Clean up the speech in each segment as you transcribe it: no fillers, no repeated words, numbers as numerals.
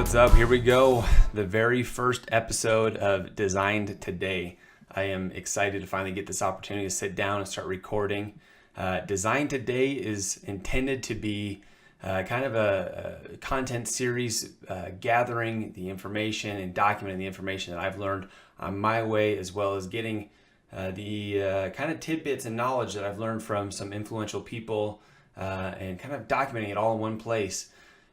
what's up? Here we go. The very first episode of Designed Today. I am excited to finally get this opportunity to sit down and start recording. Designed Today is intended to be kind of a content series gathering the information and documenting the information that I've learned on my way, as well as getting the kind of tidbits and knowledge that I've learned from some influential people and kind of documenting it all in one place.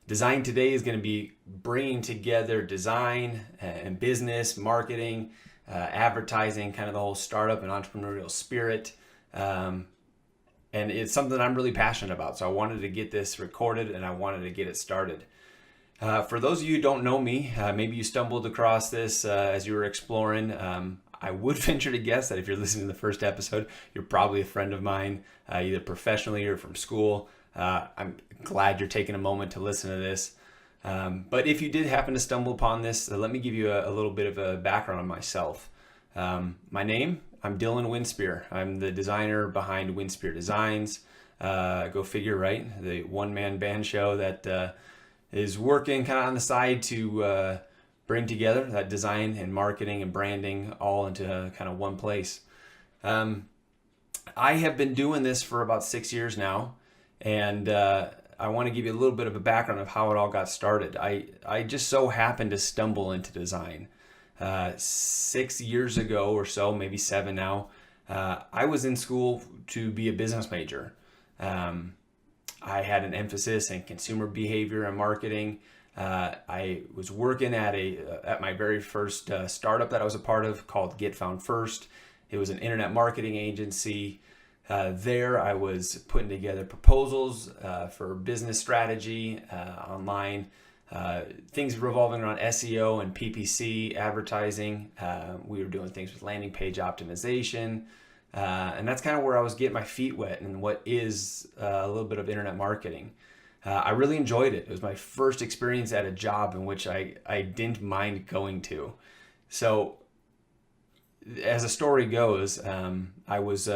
Design Today is going to be bringing together design and business, marketing, advertising, kind of the whole startup and entrepreneurial spirit. And it's something I'm really passionate about. So I wanted to get this recorded and I wanted to get it started. For those of you who don't know me, maybe you stumbled across this as you were exploring. I would venture to guess that if you're listening to the first episode, you're probably a friend of mine, either professionally or from school. I'm glad you're taking a moment to listen to this. But if you did happen to stumble upon this, let me give you a little bit of a background on myself. My name, I'm Dylan Winspear. I'm the designer behind Winspear Designs. Go figure, right? The one-man band show that is working kind of on the side to bring together that design and marketing and branding all into kind of one place. I have been doing this for about 6 years now. And I want to give you a little bit of a background of how it all got started. I just so happened to stumble into design. 6 years ago or so, maybe 7 now, I was in school to be a business major. I had an emphasis in consumer behavior and marketing. I was working at my very first startup that I was a part of called Get Found First. It was an internet marketing agency. There I was putting together proposals for business strategy online, things revolving around SEO and PPC advertising. We were doing things with landing page optimization, and that's kind of where I was getting my feet wet in what is a little bit of internet marketing. I really enjoyed it. It was my first experience at a job in which I didn't mind going to. So as the story goes, I was,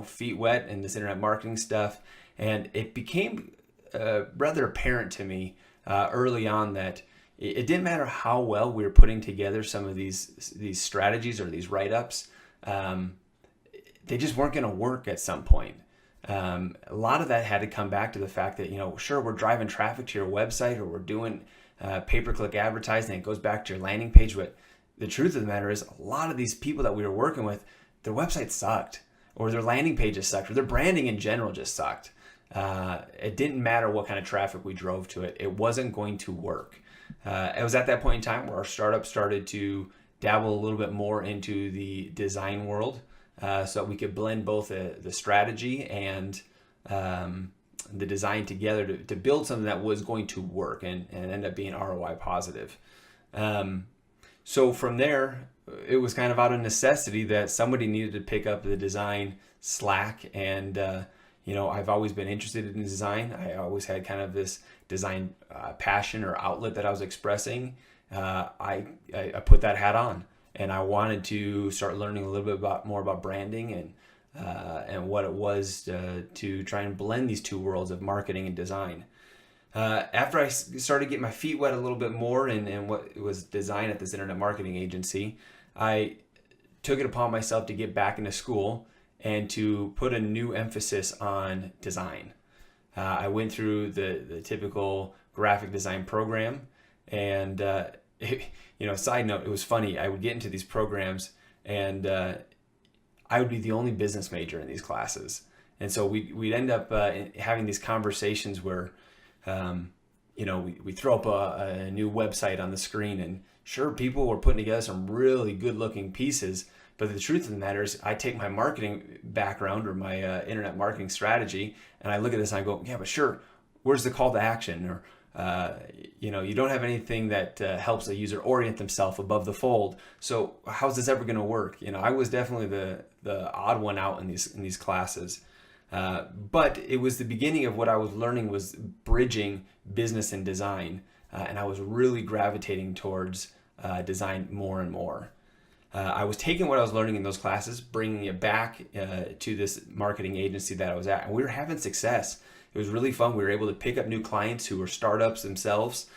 feet wet in this internet marketing stuff, and it became rather apparent to me early on that it didn't matter how well we were putting together some of these strategies or these write-ups. They just weren't going to work at some point. A lot of that had to come back to the fact that, sure, we're driving traffic to your website or we're doing pay-per-click advertising. It goes back to your landing page, but the truth of the matter is a lot of these people that we were working with, their website sucked, or their landing pages sucked, or their branding in general just sucked. It didn't matter what kind of traffic we drove to it. It wasn't going to work. It was at that point in time where our startup started to dabble a little bit more into the design world so that we could blend both the strategy and the design together to build something that was going to work and end up being ROI positive. So from there, it was kind of out of necessity that somebody needed to pick up the design slack. And, I've always been interested in design. I always had kind of this design passion or outlet that I was expressing. I put that hat on, and I wanted to start learning a little bit more about branding and what it was to try and blend these two worlds of marketing and design. After I started getting my feet wet a little bit more in what was design at this internet marketing agency, I took it upon myself to get back into school and to put a new emphasis on design. I went through the typical graphic design program, and side note, it was funny. I would get into these programs, and I would be the only business major in these classes, and so we'd end up having these conversations where we throw up a new website on the screen, and sure, people were putting together some really good looking pieces, but the truth of the matter is I take my marketing background or my internet marketing strategy, and I look at this and I go, yeah, but sure, where's the call to action? Or, you don't have anything that helps a user orient themselves above the fold. So how's this ever going to work? I was definitely the odd one out in these classes. But it was the beginning of what I was learning was bridging business and design. And I was really gravitating towards design more and more. I was taking what I was learning in those classes, bringing it back to this marketing agency that I was at. And we were having success. It was really fun. We were able to pick up new clients who were startups themselves.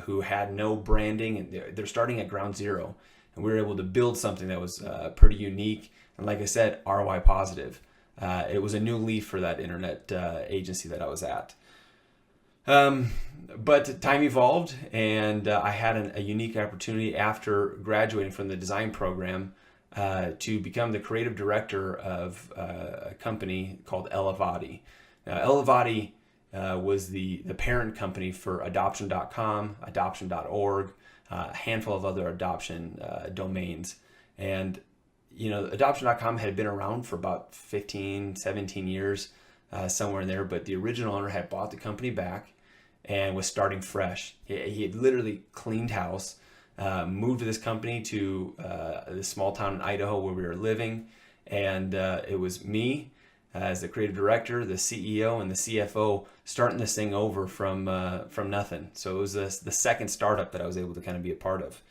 who had no branding, and they're starting at ground zero. And we were able to build something that was pretty unique. And like I said, ROI positive. It was a new leaf for that internet agency that I was at. But time evolved, and I had a unique opportunity after graduating from the design program to become the creative director of a company called Elevati. Now, Elevati was the parent company for Adoption.com, Adoption.org, a handful of other adoption domains. And, Adoption.com had been around for about 15, 17 years, somewhere in there, but the original owner had bought the company back and was starting fresh. He had literally cleaned house, moved to this company to this small town in Idaho where we were living, and it was me as the creative director, the CEO, and the CFO starting this thing over from nothing. So it was the second startup that I was able to kind of be a part of.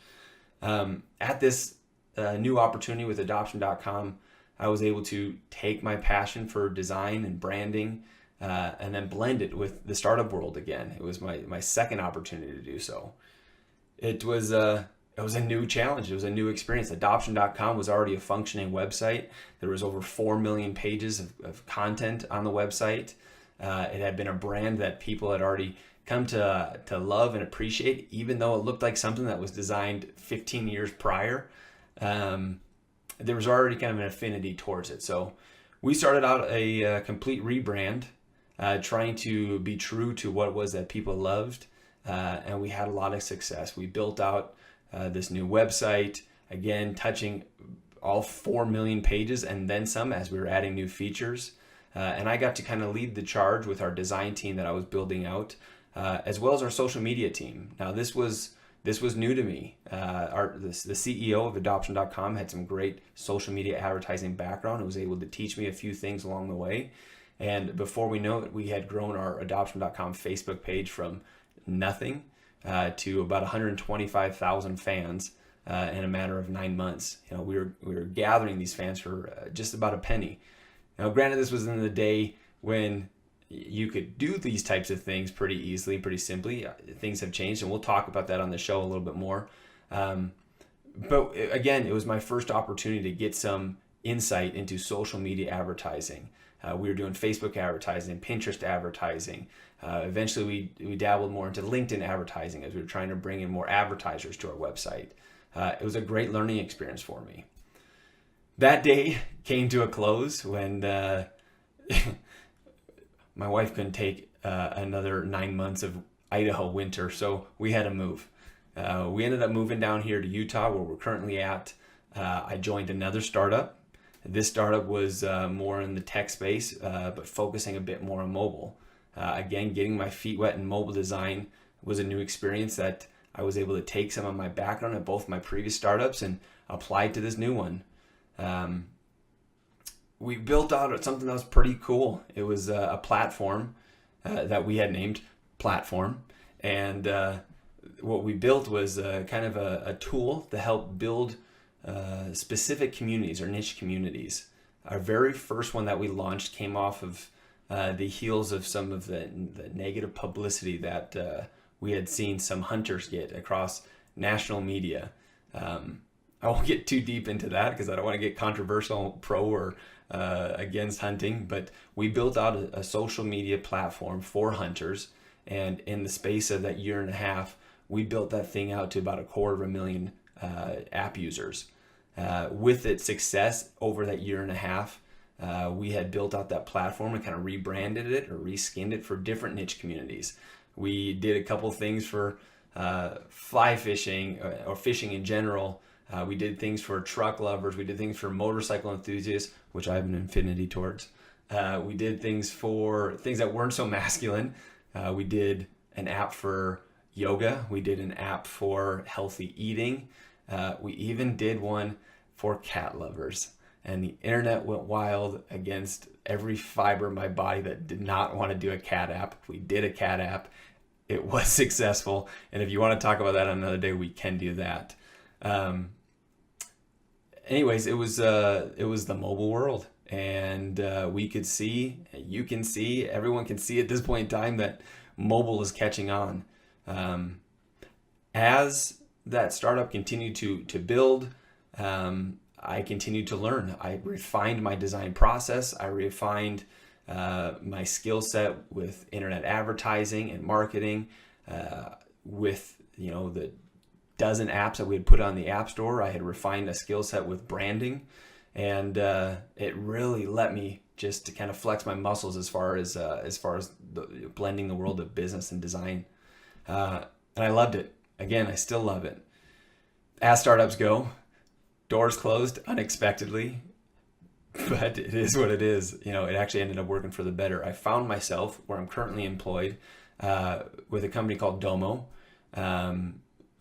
At this new opportunity with Adoption.com, I was able to take my passion for design and branding and then blend it with the startup world again. It was my second opportunity to do so. It was a new challenge. It was a new experience. Adoption.com was already a functioning website. There was over 4 million pages of content on the website. It had been a brand that people had already come to love and appreciate, even though it looked like something that was designed 15 years prior. There was already kind of an affinity towards it. So we started out a complete rebrand, trying to be true to what it was that people loved, and we had a lot of success. We built out this new website, again, touching all 4 million pages and then some as we were adding new features. And I got to kind of lead the charge with our design team that I was building out, as well as our social media team. Now, this was new to me. The CEO of Adoption.com had some great social media advertising background and was able to teach me a few things along the way. And before we know it, we had grown our Adoption.com Facebook page from nothing to about 125,000 fans in a matter of 9 months. We were gathering these fans for just about a penny. Now, granted, this was in the day when you could do these types of things pretty easily, pretty simply. Things have changed, and we'll talk about that on the show a little bit more. But again, it was my first opportunity to get some insight into social media advertising. We were doing Facebook advertising, Pinterest advertising. Eventually, we dabbled more into LinkedIn advertising as we were trying to bring in more advertisers to our website. It was a great learning experience for me. That day came to a close when my wife couldn't take another 9 months of Idaho winter, so we had to move. We ended up moving down here to Utah, where we're currently at. I joined another startup. This startup was more in the tech space, but focusing a bit more on mobile. Again, getting my feet wet in mobile design was a new experience that I was able to take some of my background at both my previous startups and apply to this new one. We built out something that was pretty cool. It was a platform that we had named Platform. And what we built was kind of a tool to help build specific communities or niche communities. Our very first one that we launched came off of the heels of some of the negative publicity that we had seen some hunters get across national media. I won't get too deep into that because I don't want to get controversial pro or against hunting, but we built out a social media platform for hunters, and in the space of that year and a half, we built that thing out to about 250,000 app users. With its success over that year and a half, we had built out that platform and kind of rebranded it or reskinned it for different niche communities. We did a couple things for fly fishing or fishing in general. We did things for truck lovers. We did things for motorcycle enthusiasts, which I have an affinity towards. We did things for things that weren't so masculine. We did an app for yoga. We did an app for healthy eating. We even did one for cat lovers. And the internet went wild against every fiber of my body that did not want to do a cat app. We did a cat app. It was successful. And if you want to talk about that on another day, we can do that. Anyways, it was the mobile world, and we could see, you can see, everyone can see at this point in time that mobile is catching on. As that startup continued to build, I continued to learn. I refined my design process. I refined my skill set with internet advertising and marketing, with the dozen apps that we had put on the App Store. I had refined a skill set with branding, and it really let me just to kind of flex my muscles as far as blending the world of business and design. And I loved it. Again, I still love it. As startups go, doors closed unexpectedly, but it is what it is. It actually ended up working for the better. I found myself where I'm currently employed with a company called Domo,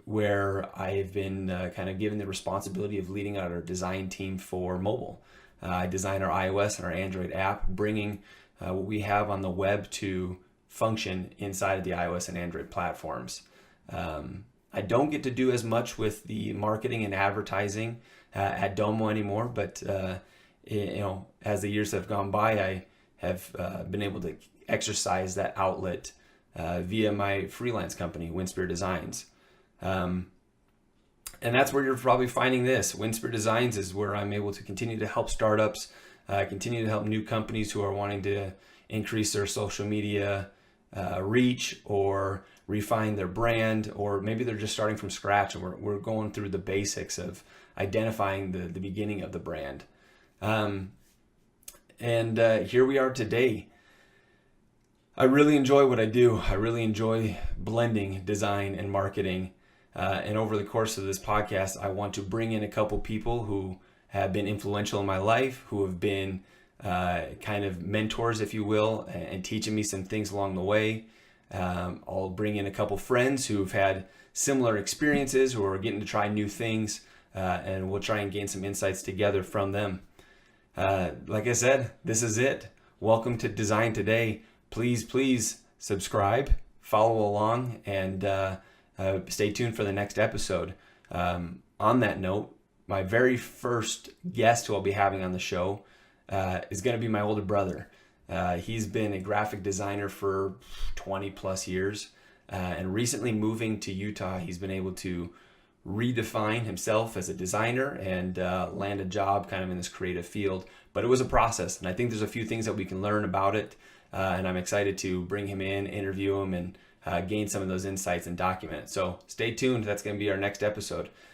where I've been kind of given the responsibility of leading out our design team for mobile. I design our iOS and our Android app, bringing what we have on the web to function inside of the iOS and Android platforms. I don't get to do as much with the marketing and advertising at Domo anymore, but as the years have gone by, I have been able to exercise that outlet via my freelance company, Windspear Designs. And that's where you're probably finding this. Windspear Designs is where I'm able to continue to help startups, continue to help new companies who are wanting to increase their social media reach or refine their brand, or maybe they're just starting from scratch and we're going through the basics of identifying the beginning of the brand. And here we are today. I really enjoy what I do. I really enjoy blending design and marketing. And over the course of this podcast, I want to bring in a couple people who have been influential in my life, who have been kind of mentors, if you will, and teaching me some things along the way. I'll bring in a couple friends who've had similar experiences, who are getting to try new things, and we'll try and gain some insights together from them. Like I said, this is it. Welcome to Design Today. Please subscribe, follow along, and stay tuned for the next episode. On that note, my very first guest who I'll be having on the show is going to be my older brother. He's been a graphic designer for 20 plus years, and recently moving to Utah, he's been able to redefine himself as a designer and land a job kind of in this creative field. But it was a process, and I think there's a few things that we can learn about it, and I'm excited to bring him in, interview him, and gain some of those insights and document it. So stay tuned. That's going to be our next episode.